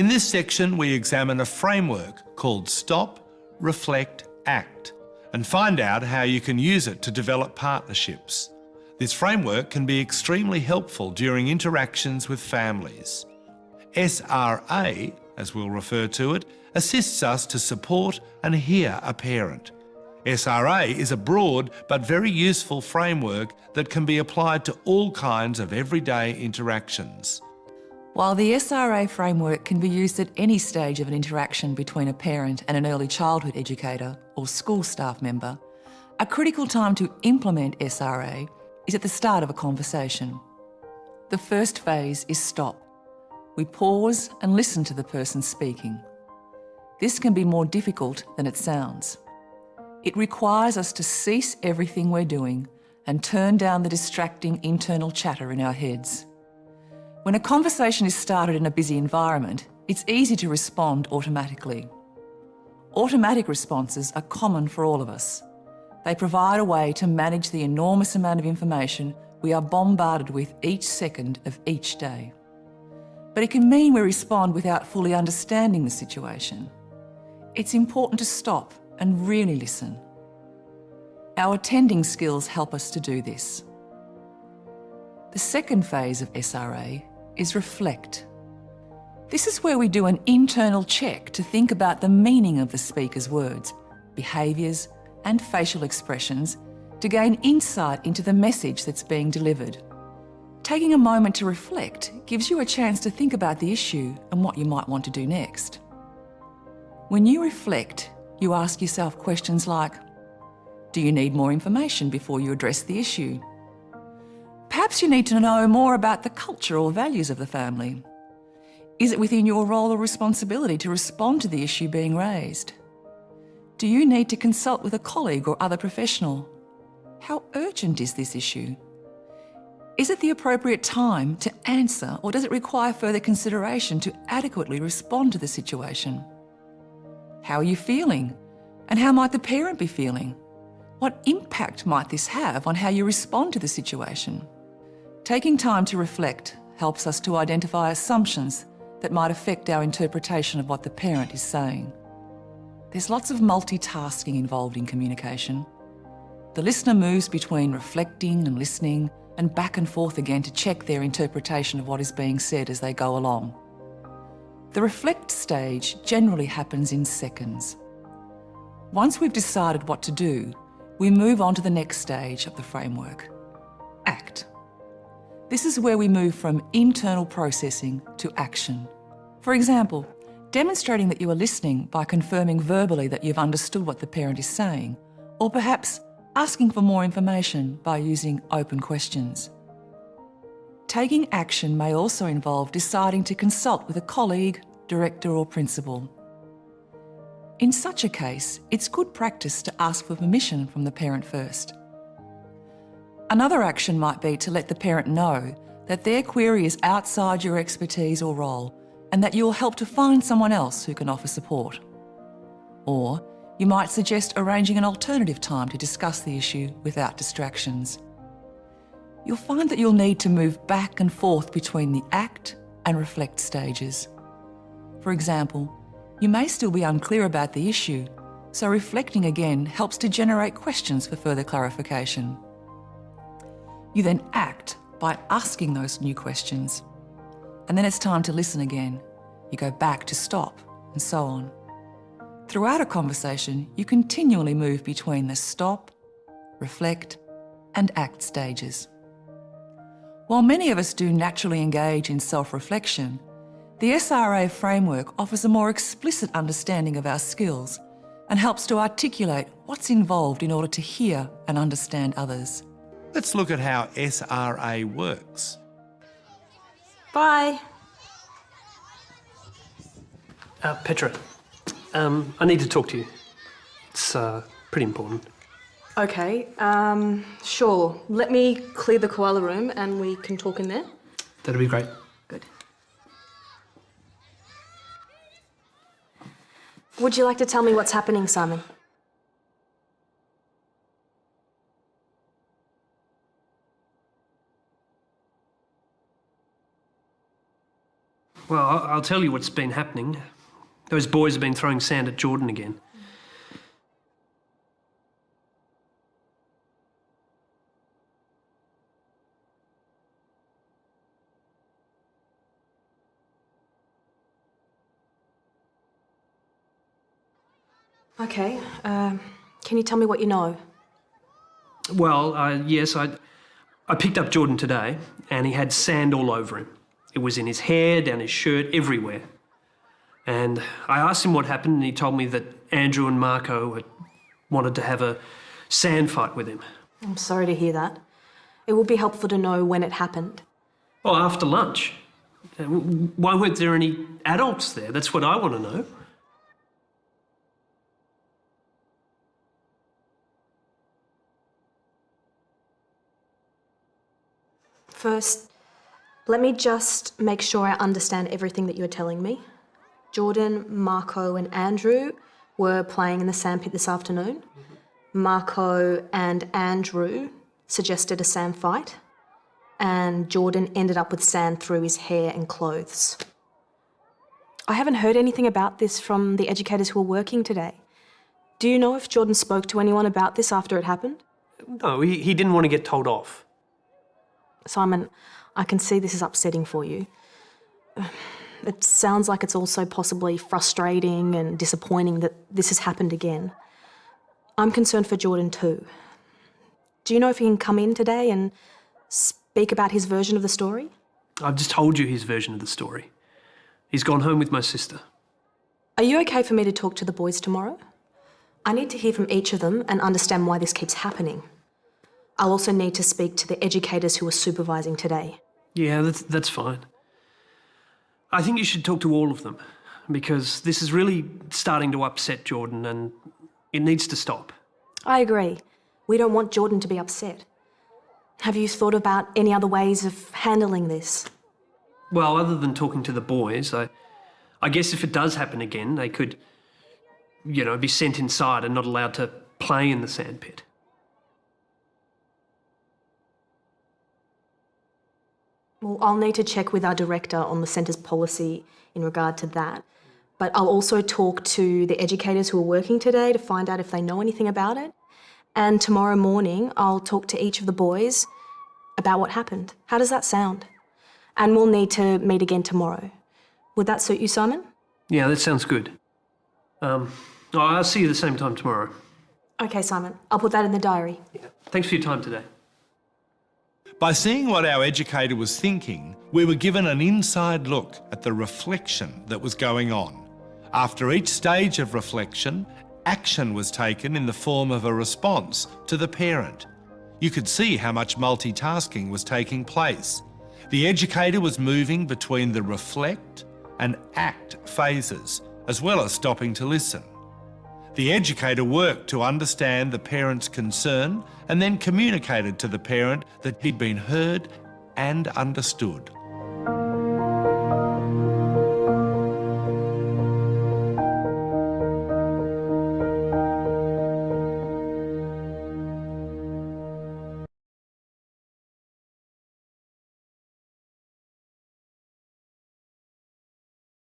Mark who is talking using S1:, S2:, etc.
S1: In this section, we examine a framework called Stop, Reflect, Act, and find out how you can use it to develop partnerships. This framework can be extremely helpful during interactions with families. SRA, as we'll refer to it, assists us to support and hear a parent. SRA is a broad but very useful framework that can be applied to all kinds of everyday interactions.
S2: While the SRA framework can be used at any stage of an interaction between a parent and an early childhood educator or school staff member, a critical time to implement SRA is at the start of a conversation. The first phase is stop. We pause and listen to the person speaking. This can be more difficult than it sounds. It requires us to cease everything we're doing and turn down the distracting internal chatter in our heads. When a conversation is started in a busy environment, it's easy to respond automatically. Automatic responses are common for all of us. They provide a way to manage the enormous amount of information we are bombarded with each second of each day. But it can mean we respond without fully understanding the situation. It's important to stop and really listen. Our attending skills help us to do this. The second phase of SRA is reflect. This is where we do an internal check to think about the meaning of the speaker's words, behaviours and facial expressions to gain insight into the message that's being delivered. Taking a moment to reflect gives you a chance to think about the issue and what you might want to do next. When you reflect, you ask yourself questions like, do you need more information before you address the issue? Perhaps you need to know more about the culture or values of the family. Is it within your role or responsibility to respond to the issue being raised? Do you need to consult with a colleague or other professional? How urgent is this issue? Is it the appropriate time to answer, or does it require further consideration to adequately respond to the situation? How are you feeling? And how might the parent be feeling? What impact might this have on how you respond to the situation? Taking time to reflect helps us to identify assumptions that might affect our interpretation of what the parent is saying. There's lots of multitasking involved in communication. The listener moves between reflecting and listening and back and forth again to check their interpretation of what is being said as they go along. The reflect stage generally happens in seconds. Once we've decided what to do, we move on to the next stage of the framework, act. This is where we move from internal processing to action. For example, demonstrating that you are listening by confirming verbally that you've understood what the parent is saying, or perhaps asking for more information by using open questions. Taking action may also involve deciding to consult with a colleague, director or principal. In such a case, it's good practice to ask for permission from the parent first. Another action might be to let the parent know that their query is outside your expertise or role and that you'll help to find someone else who can offer support. Or you might suggest arranging an alternative time to discuss the issue without distractions. You'll find that you'll need to move back and forth between the act and reflect stages. For example, you may still be unclear about the issue, so reflecting again helps to generate questions for further clarification. You then act by asking those new questions. And then it's time to listen again. You go back to stop, and so on. Throughout a conversation, you continually move between the stop, reflect, and act stages. While many of us do naturally engage in self-reflection, the SRA framework offers a more explicit understanding of our skills and helps to articulate what's involved in order to hear and understand others.
S1: Let's look at how SRA works.
S3: Bye.
S4: Petra, I need to talk to you. It's pretty important.
S3: Okay, sure. Let me clear the koala room and we can talk in there.
S4: That'd be great.
S3: Good. Would you like to tell me what's happening, Simon?
S4: Well, I'll tell you what's been happening. Those boys have been throwing sand at Jordan again.
S3: Okay, can you tell me what you know?
S4: Well, yes, I picked up Jordan today and he had sand all over him. It was in his hair, down his shirt, everywhere. And I asked him what happened and he told me that Andrew and Marco had wanted to have a sand fight with him.
S3: I'm sorry to hear that. It would be helpful to know when it happened.
S4: Well, after lunch. Why weren't there any adults there? That's what I want to know.
S3: First, let me just make sure I understand everything that you're telling me. Jordan, Marco and Andrew were playing in the sandpit this afternoon. Marco and Andrew suggested a sand fight, and Jordan ended up with sand through his hair and clothes. I haven't heard anything about this from the educators who were working today. Do you know if Jordan spoke to anyone about this after it happened?
S4: No, he didn't want to get told off.
S3: Simon, I can see this is upsetting for you. It sounds like it's also possibly frustrating and disappointing that this has happened again. I'm concerned for Jordan too. Do you know if he can come in today and speak about his version of the story?
S4: I've just told you his version of the story. He's gone home with my sister.
S3: Are you okay for me to talk to the boys tomorrow? I need to hear from each of them and understand why this keeps happening. I'll also need to speak to the educators who are supervising today.
S4: Yeah, that's fine. I think you should talk to all of them because this is really starting to upset Jordan and it needs to stop.
S3: I agree. We don't want Jordan to be upset. Have you thought about any other ways of handling this?
S4: Well, other than talking to the boys, I guess if it does happen again, they could, be sent inside and not allowed to play in the sandpit.
S3: Well, I'll need to check with our director on the centre's policy in regard to that. But I'll also talk to the educators who are working today to find out if they know anything about it. And tomorrow morning, I'll talk to each of the boys about what happened. How does that sound? And we'll need to meet again tomorrow. Would that suit you, Simon?
S4: Yeah, that sounds good. I'll see you the same time tomorrow.
S3: Okay, Simon. I'll put that in the diary.
S4: Yeah. Thanks for your time today.
S1: By seeing what our educator was thinking, we were given an inside look at the reflection that was going on. After each stage of reflection, action was taken in the form of a response to the parent. You could see how much multitasking was taking place. The educator was moving between the reflect and act phases, as well as stopping to listen. The educator worked to understand the parent's concern and then communicated to the parent that he'd been heard and understood.